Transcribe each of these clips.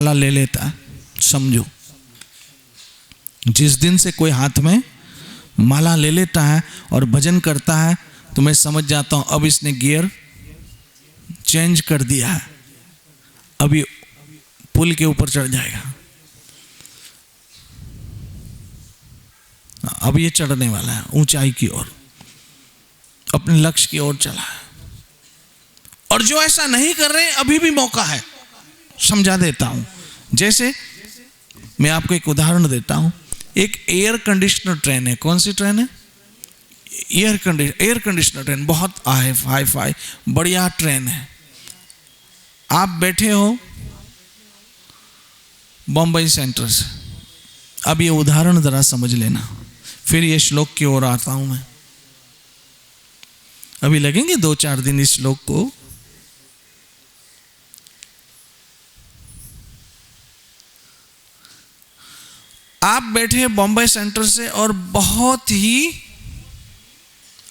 माला ले लेता है, समझो जिस दिन से कोई हाथ में माला ले लेता है और भजन करता है तो मैं समझ जाता हूं अब इसने गियर चेंज कर दिया है, अभी पुल के ऊपर चढ़ जाएगा, अब ये चढ़ने वाला है ऊंचाई की ओर, अपने लक्ष्य की ओर चला है। और जो ऐसा नहीं कर रहे अभी भी मौका है। समझा देता हूं, जैसे मैं आपको एक उदाहरण देता हूं। एक एयर कंडीशनर ट्रेन है। कौन सी ट्रेन है? एयर कंडीशनर ट्रेन, बहुत हाई फाई बढ़िया ट्रेन है। आप बैठे हो बम्बई सेंटर से। अब ये उदाहरण जरा समझ लेना, फिर ये श्लोक की ओर आता हूं मैं। अभी लगेंगे 2-4 दिन इस श्लोक को। आप बैठे बॉम्बे सेंटर से और बहुत ही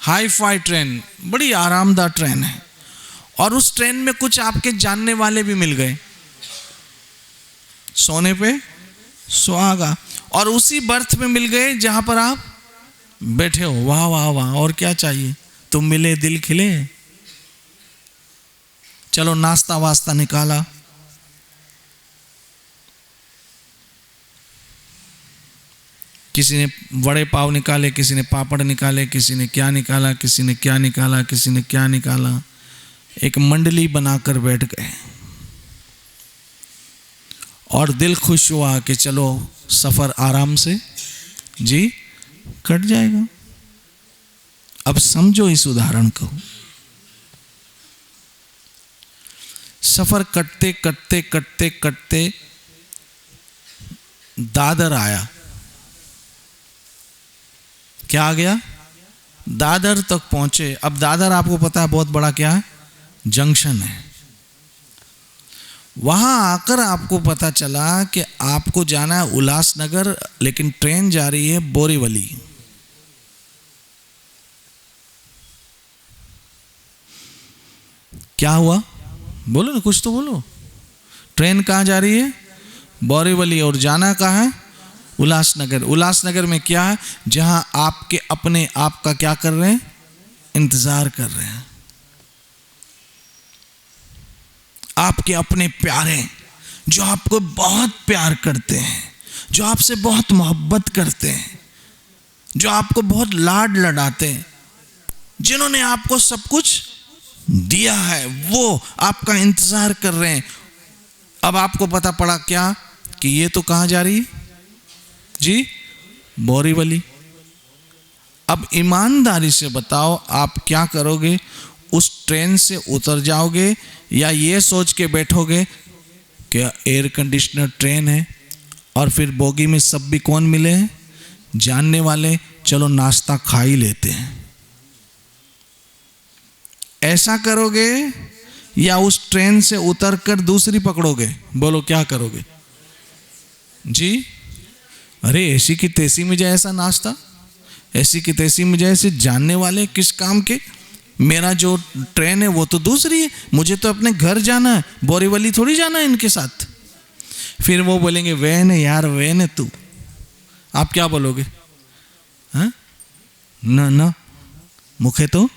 हाई फाई ट्रेन, बड़ी आरामदायक ट्रेन है, और उस ट्रेन में कुछ आपके जानने वाले भी मिल गए, सोने पे सुहागा, और उसी बर्थ में मिल गए जहां पर आप बैठे हो। वाह वाह वाह, और क्या चाहिए? तुम मिले दिल खिले। चलो नाश्ता वास्ता निकाला, किसी ने वड़े पाव निकाले, किसी ने पापड़ निकाले, किसी ने क्या निकाला, किसी ने क्या निकाला, किसी ने क्या निकाला। एक मंडली बनाकर बैठ गए और दिल खुश हुआ कि चलो सफर आराम से जी कट जाएगा। अब समझो इस उदाहरण को। सफर कटते कटते कटते कटते दादर आया। क्या आ गया? दादर तक पहुंचे। अब दादर आपको पता है बहुत बड़ा क्या है? जंक्शन है। वहां आकर आपको पता चला कि आपको जाना है उल्लासनगर, लेकिन ट्रेन जा रही है बोरीवली। क्या हुआ? बोलो ना, कुछ तो बोलो। ट्रेन कहां जा रही है? बोरीवली, और जाना कहां है? उल्लासनगर। उल्लासनगर में क्या है? जहां आपके अपने आप का क्या कर रहे हैं? इंतजार कर रहे हैं। आपके अपने प्यारे जो आपको बहुत प्यार करते हैं, जो आपसे बहुत मोहब्बत करते हैं, जो आपको बहुत लाड लड़ाते हैं, जिन्होंने आपको सब कुछ दिया है, वो आपका इंतजार कर रहे हैं। अब आपको पता पड़ा क्या कि ये तो कहां जा रही है जी? बोरीवली। अब ईमानदारी से बताओ आप क्या करोगे? उस ट्रेन से उतर जाओगे या ये सोच के बैठोगे कि एयर कंडीशनर ट्रेन है और फिर बोगी में सब भी कौन मिले हैं? जानने वाले, चलो नाश्ता खा ही लेते हैं। ऐसा करोगे या उस ट्रेन से उतरकर दूसरी पकड़ोगे? बोलो क्या करोगे जी? अरे ऐसी की तैसी में जाए ऐसा नाश्ता, ऐसी की तैसी में जाए ऐसे जानने वाले किस काम के? मेरा जो ट्रेन है वो तो दूसरी है, मुझे तो अपने घर जाना है, बोरीवली थोड़ी जाना है इनके साथ। फिर वो बोलेंगे वैन है यार, वैन है तू। आप क्या बोलोगे? हाँ ना ना, मुखे तो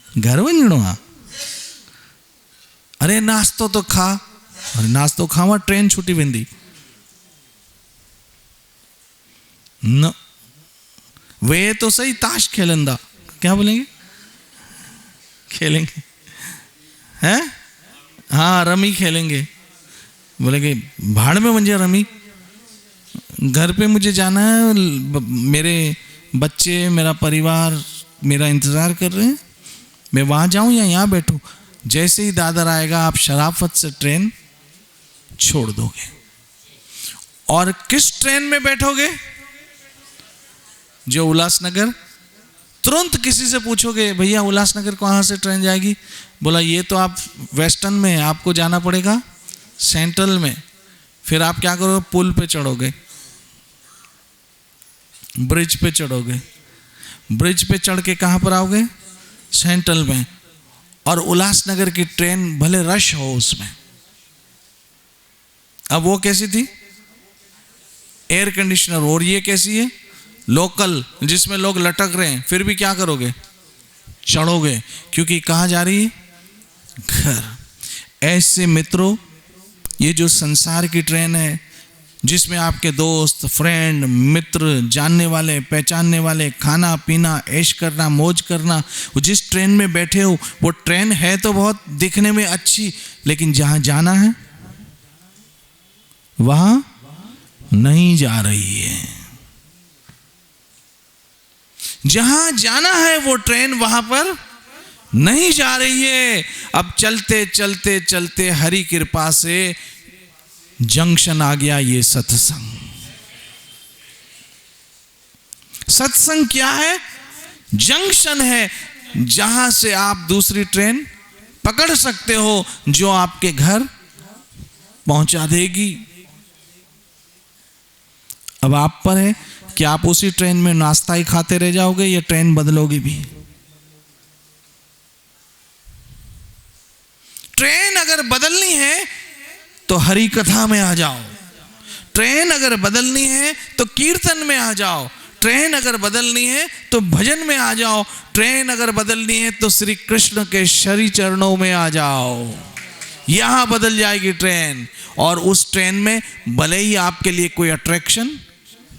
घर वञणो आ। अरे नाश्तो तो खा। अरे नाश्तो खावा, ट्रेन छुटी वेंदी न। वे तो सही ताश खेलंदा। क्या बोलेंगे? खेलेंगे हैं? हाँ रमी खेलेंगे। बोलेंगे भाड़ में मुझे रमी, घर पे मुझे जाना है, मेरे बच्चे, मेरा परिवार मेरा इंतजार कर रहे हैं, मैं वहां जाऊं या यहां बैठूं? जैसे ही दादर आएगा आप शराफत से ट्रेन छोड़ दोगे और किस ट्रेन में बैठोगे? जो उल्लासनगर। तुरंत किसी से पूछोगे भैया उल्लासनगर कहां से ट्रेन जाएगी? बोला ये तो आप वेस्टर्न में है, आपको जाना पड़ेगा सेंट्रल में। फिर आप क्या करोगे? पुल पे चढ़ोगे, ब्रिज पे चढ़ोगे, ब्रिज पे चढ़ के कहां पर आओगे? सेंट्रल में। और उल्लासनगर की ट्रेन भले रश हो उसमें, अब वो कैसी थी? Air conditioner. और ये कैसी है? लोकल, जिसमें लोग लटक रहे हैं, फिर भी क्या करोगे? चढ़ोगे, क्योंकि कहाँ जा रही है? घर। ऐसे मित्रों, ये जो संसार की ट्रेन है, जिसमें आपके दोस्त, फ्रेंड, मित्र, जानने वाले, पहचानने वाले, खाना पीना, ऐश करना, मौज करना, वो जिस ट्रेन में बैठे हो, वो ट्रेन है तो बहुत दिखने में अच्छी, लेकिन जहां जाना है वहां नहीं जा रही है। जहां जाना है वो ट्रेन वहां पर नहीं जा रही है। अब चलते चलते चलते हरि कृपा से जंक्शन आ गया, ये सत्संग। सत्संग क्या है? जंक्शन है, जहां से आप दूसरी ट्रेन पकड़ सकते हो, जो आपके घर पहुंचा देगी। अब आप पर है कि आप उसी ट्रेन में नाश्ता ही खाते रह जाओगे या ट्रेन बदलोगे भी। ट्रेन अगर बदलनी है तो हरि कथा में आ जाओ, ट्रेन अगर बदलनी है तो कीर्तन में आ जाओ, ट्रेन अगर बदलनी है तो भजन में आ जाओ, ट्रेन अगर बदलनी है तो श्री कृष्ण के श्री चरणों में आ जाओ। यहां बदल जाएगी ट्रेन। और उस ट्रेन में भले ही आपके लिए कोई अट्रैक्शन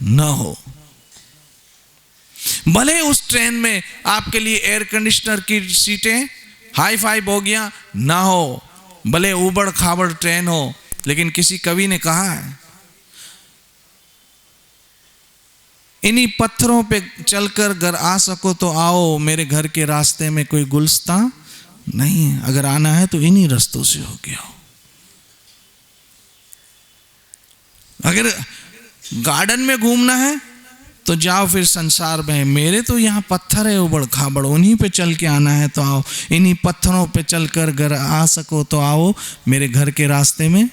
न हो, भले उस ट्रेन में आपके लिए एयर कंडीशनर की सीटें हाई फाई बोगियां ना हो, भले उबड़ खाबड़ ट्रेन हो, लेकिन किसी कवि ने कहा है, इन्हीं पत्थरों पे चलकर घर आ सको तो आओ, मेरे घर के रास्ते में कोई गुलस्तां नहीं है, अगर आना है तो इन्हीं रास्तों से होके आओ। अगर गार्डन में घूमना है तो जाओ फिर संसार में, मेरे तो यहाँ पत्थर है उबड़ खाबड़, उन्हीं पे चल के आना है तो आओ, इन्हीं पत्थरों पे चलकर घर आ सको तो आओ, मेरे घर के रास्ते में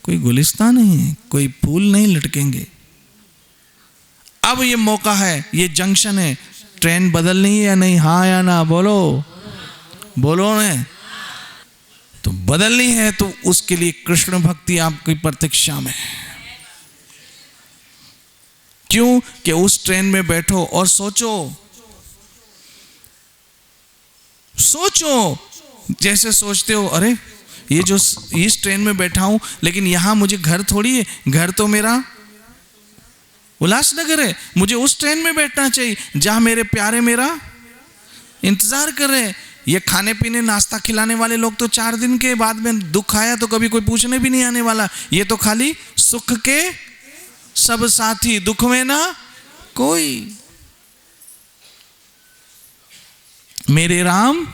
कोई गुलिस्तान नहीं है, कोई फूल नहीं लटकेंगे। अब ये मौका है, ये जंक्शन है, ट्रेन बदलनी है या नहीं? हाँ या ना? बोलो बोलो ने। तो बदलनी है तो उसके लिए कृष्ण भक्ति आपकी प्रतीक्षा में है। क्यों? कि उस ट्रेन में बैठो और सोचो, जैसे सोचते हो, अरे ये जो इस ट्रेन में बैठा हूं, लेकिन यहां मुझे घर थोड़ी है, घर तो मेरा उल्लासनगर है, मुझे उस ट्रेन में बैठना चाहिए जहां मेरे प्यारे मेरा इंतजार कर रहे हैं। ये खाने पीने नाश्ता खिलाने वाले लोग तो 4 दिन के बाद में दुख आया तो कभी कोई पूछने भी नहीं आने वाला, ये तो खाली सुख के सब साथी, दुख में ना कोई। मेरे राम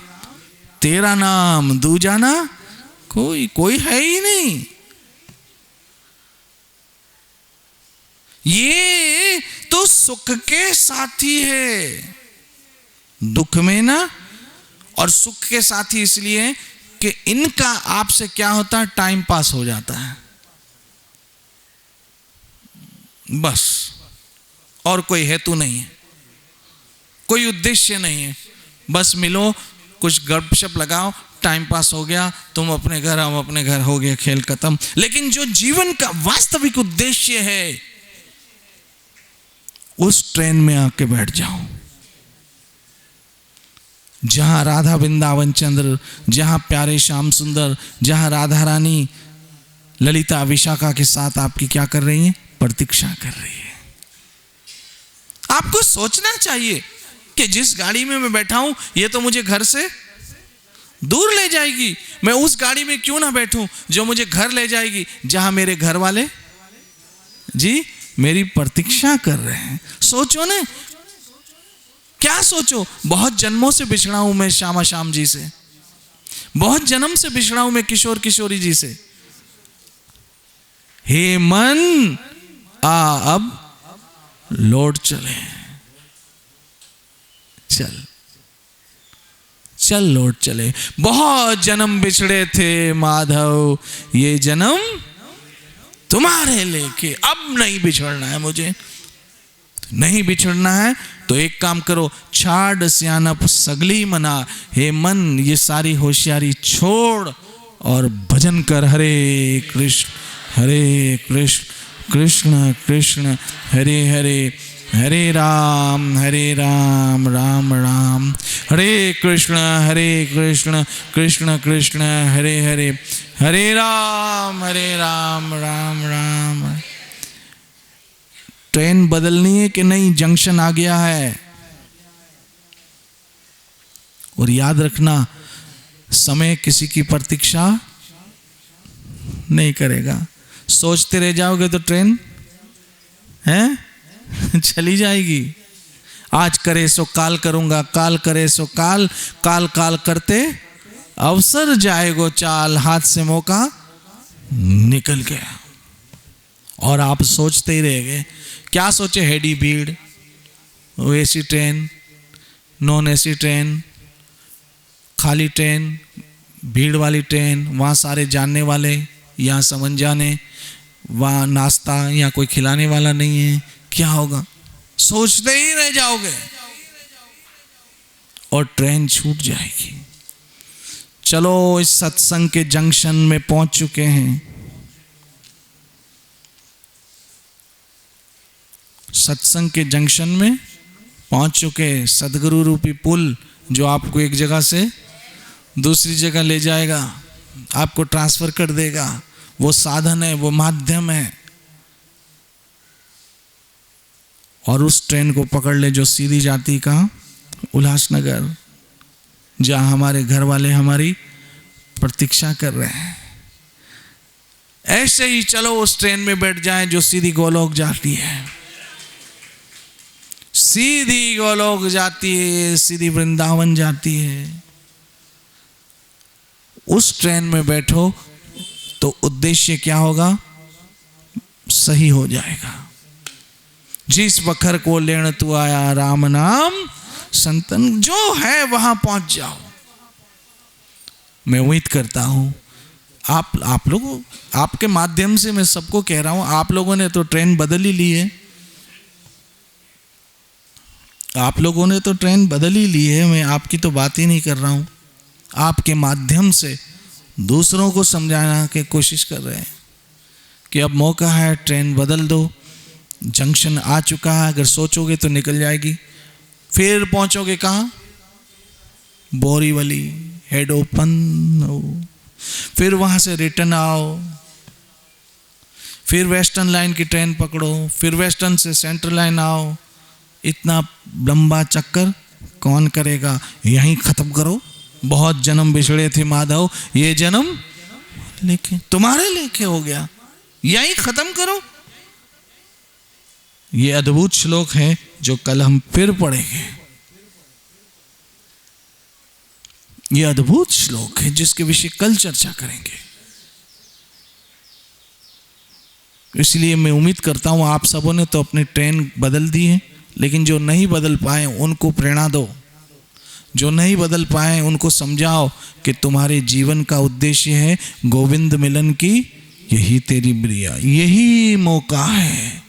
तेरा नाम दूजा ना कोई है ही नहीं। ये तो सुख के साथी है, दुख में ना। और सुख के साथी इसलिए कि इनका आपसे क्या होता है, टाइम पास हो जाता है बस, और कोई हेतु नहीं है, कोई उद्देश्य नहीं है, बस मिलो, कुछ गपशप लगाओ, टाइम पास हो गया, तुम अपने घर, हम अपने घर, हो गया, खेल खत्म। लेकिन जो जीवन का वास्तविक उद्देश्य है, उस ट्रेन में आके बैठ जाओ, जहां राधा वृंदावन चंद्र, जहां प्यारे श्याम सुंदर, जहां राधा रानी ललिता विशाखा के साथ आपकी क्या कर रही हैं? प्रतीक्षा कर रही है। आपको सोचना चाहिए कि जिस गाड़ी में मैं बैठा हूं, ये तो मुझे घर से दूर ले जाएगी, मैं उस गाड़ी में क्यों ना बैठूं जो मुझे घर ले जाएगी, जहां मेरे घर वाले जी मेरी प्रतीक्षा कर रहे हैं। सोचो ना, क्या सोचो, बहुत जन्मों से बिछड़ा हूं मैं श्यामा श्याम जी से, बहुत जन्म से बिछड़ा हूं मैं किशोर किशोरी जी से। हे मन आ अब लौट चले, चल लौट चले। बहुत जन्म बिछड़े थे माधव, ये जन्म तुम्हारे लेके, अब नहीं बिछड़ना है मुझे। नहीं बिछड़ना है तो एक काम करो, छाड़ सियानप सगली मना, हे मन ये सारी होशियारी छोड़ और भजन कर, हरे कृष्ण हरे कृष्ण कृष्ण कृष्ण हरे हरे, हरे राम राम राम हरे कृष्ण कृष्ण कृष्ण हरे हरे, हरे राम राम राम। ट्रेन बदलनी है कि नहीं? जंक्शन आ गया है। और याद रखना, समय किसी की प्रतीक्षा नहीं करेगा। सोचते रह जाओगे तो ट्रेन है चली जाएगी। आज करे सो काल करूंगा, काल करे सो काल, काल काल करते अवसर जाएगो चाल, हाथ से मौका निकल गया। और आप सोचते ही रह गए। क्या सोचे? हेडी भीड़, वो AC train, non AC train, खाली ट्रेन, भीड़ वाली ट्रेन, वहाँ सारे जानने वाले, यहाँ समझ जाने, वहाँ नाश्ता, यहाँ कोई खिलाने वाला नहीं है, क्या होगा? सोचते ही रह जाओगे और ट्रेन छूट जाएगी। चलो इस सत्संग के जंक्शन में पहुंच चुके हैं। सत्संग के जंक्शन में पहुंच चुके। सदगुरु रूपी पुल जो आपको एक जगह से दूसरी जगह ले जाएगा, आपको ट्रांसफर कर देगा, वो साधन है, वो माध्यम है। और उस ट्रेन को पकड़ ले जो सीधी जाती कहाँ? उल्लासनगर, जहाँ हमारे घर वाले हमारी प्रतीक्षा कर रहे हैं। ऐसे ही चलो उस ट्रेन में बैठ जाए जो सीधी गोलोक जाती है, सीधी गोलोक जाती है, सीधी वृंदावन जाती है। उस ट्रेन में बैठो तो उद्देश्य क्या होगा? सही हो जाएगा। जिस बखर को लेण तू आया, राम नाम संतन, जो है वहां पहुंच जाओ। मैं उम्मीद करता हूं आप लोग, आपके माध्यम से मैं सबको कह रहा हूं, आप लोगों ने तो ट्रेन बदल ही ली है। आप लोगों ने तो ट्रेन बदल ही ली है। मैं आपकी तो बात ही नहीं कर रहा हूं। आपके माध्यम से दूसरों को समझाना की कोशिश कर रहे हैं कि अब मौका है, ट्रेन बदल दो, जंक्शन आ चुका है। अगर सोचोगे तो निकल जाएगी। फिर पहुंचोगे कहाँ? बोरीवली, हेड ओपन हो, फिर वहां से रिटर्न आओ, फिर वेस्टर्न लाइन की ट्रेन पकड़ो, फिर वेस्टर्न से सेंट्रल लाइन आओ। इतना लंबा चक्कर कौन करेगा? यहीं खत्म करो। बहुत जन्म बिछड़े थे माधव, ये जन्म लेके तुम्हारे लेके हो गया, यहीं खत्म करो। ये अद्भुत श्लोक है जो कल हम फिर पढ़ेंगे। ये अद्भुत श्लोक है जिसके विषय कल चर्चा करेंगे। इसलिए मैं उम्मीद करता हूं आप सबों ने तो अपनी ट्रेन बदल दी है, लेकिन जो नहीं बदल पाए उनको प्रेरणा दो। जो नहीं बदल पाए उनको समझाओ कि तुम्हारे जीवन का उद्देश्य है गोविंद मिलन की, यही तेरी प्रिया, यही मौका है।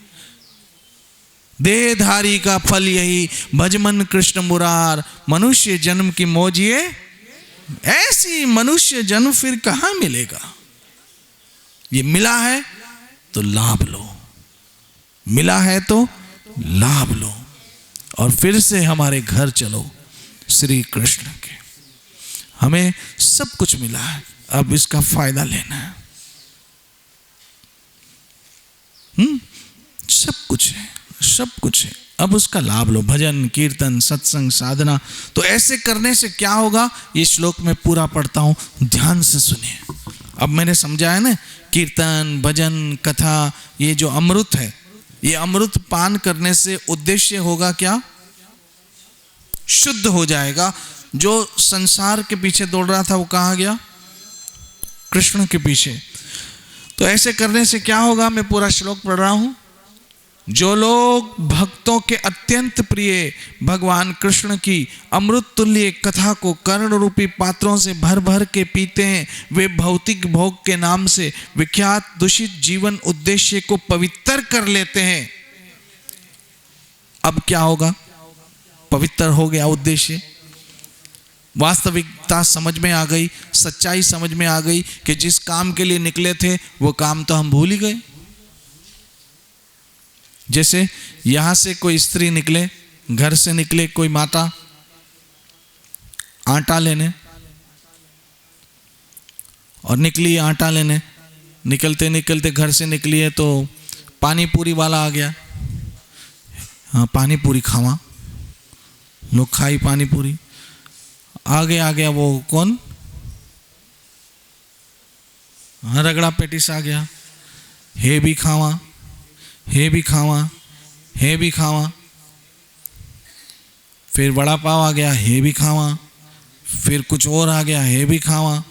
देहधारी का फल यही, भजमन कृष्ण मुरार, मनुष्य जन्म की मौज ये, ऐसी मनुष्य जन्म फिर कहां मिलेगा। ये मिला है तो लाभ लो, मिला है तो लाभ लो, और फिर से हमारे घर चलो श्री कृष्ण के। हमें सब कुछ मिला है, अब इसका फायदा लेना है। सब कुछ है, सब कुछ है, अब उसका लाभ लो। भजन कीर्तन सत्संग साधना। तो ऐसे करने से क्या होगा? ये श्लोक में पूरा पढ़ता हूं, ध्यान से सुनिए। अब मैंने समझाया ना, कीर्तन भजन कथा, ये जो अमृत है, ये अमृत पान करने से उद्देश्य होगा क्या? शुद्ध हो जाएगा। जो संसार के पीछे दौड़ रहा था वो कहाँ गया? कृष्ण के पीछे। तो ऐसे करने से क्या होगा? मैं पूरा श्लोक पढ़ रहा हूं। जो लोग भक्तों के अत्यंत प्रिय भगवान कृष्ण की अमृत तुल्य कथा को कर्ण रूपी पात्रों से भर भर के पीते हैं, वे भौतिक भोग के नाम से विख्यात दूषित जीवन उद्देश्य को पवित्र कर लेते हैं। अब क्या होगा? पवित्र हो गया उद्देश्य। वास्तविकता समझ में आ गई, सच्चाई समझ में आ गई कि जिस काम के लिए निकले थे वो काम तो हम भूल ही गए। जैसे यहां से कोई स्त्री निकले, घर से निकले कोई माता आटा लेने, और निकली आटा लेने, निकलते निकलते घर से निकली है तो पानी पूरी वाला आ गया। हाँ, पानी पूरी खावा, लोग खाई पानी पूरी। आगे आ गया वो कौन, हाँ, रगड़ा पेटिस आ गया, हे भी खावा, हे भी खावा, हे भी खावा। फिर वड़ा पाव आ गया, हे भी खावा। फिर कुछ और आ गया, हे भी खावा।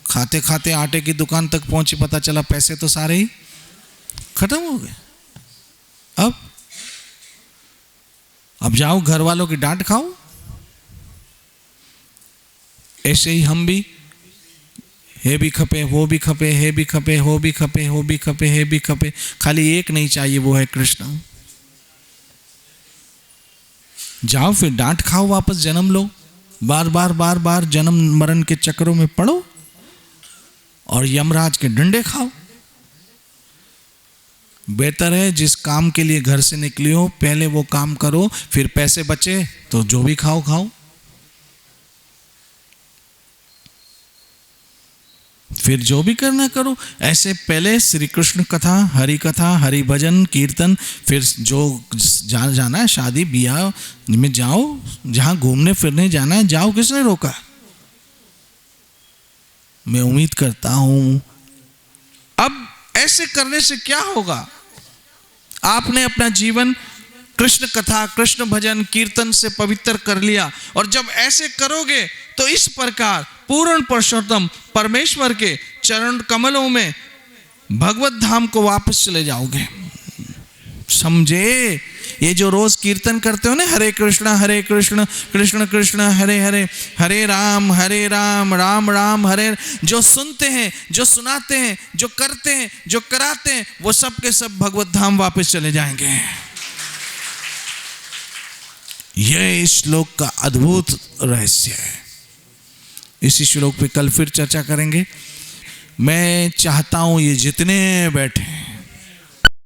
खाते खाते आटे की दुकान तक पहुंची, पता चला पैसे तो सारे ही खत्म हो गए। अब जाओ घर वालों की डांट खाओ। ऐसे ही हम भी, हे भी खपे, वो भी खपे, हे भी खपे, हो भी खपे, हो भी खपे, हे भी खपे, खाली एक नहीं चाहिए, वो है कृष्ण। जाओ फिर डांट खाओ, वापस जन्म लो, बार बार बार बार जन्म मरण के चक्रों में पड़ो और यमराज के डंडे खाओ। बेहतर है जिस काम के लिए घर से निकली हो पहले वो काम करो, फिर पैसे बचे तो जो भी खाओ खाओ, फिर जो भी करना करो। ऐसे पहले श्री कृष्ण कथा, हरि कथा, हरि भजन कीर्तन, फिर जो जाना है शादी ब्याह में जाओ, जहां घूमने फिरने जाना है जाओ, किसने रोका। मैं उम्मीद करता हूं अब ऐसे करने से क्या होगा, आपने अपना जीवन कृष्ण कथा, कृष्ण भजन, कीर्तन से पवित्र कर लिया, और जब ऐसे करोगे तो इस प्रकार पूर्ण पुरुषोत्तम परमेश्वर के चरण कमलों में भगवत धाम को वापस चले जाओगे। समझे? ये जो रोज कीर्तन करते हो ना, हरे कृष्ण कृष्ण कृष्ण हरे हरे, हरे राम राम राम हरे, जो सुनते हैं, जो सुनाते हैं, जो करते हैं, जो कराते हैं, वो सब के सब भगवत धाम वापस चले जाएंगे। यह इस श्लोक का अद्भुत रहस्य है। इसी श्लोक पे कल फिर चर्चा करेंगे। मैं चाहता हूं ये जितने बैठे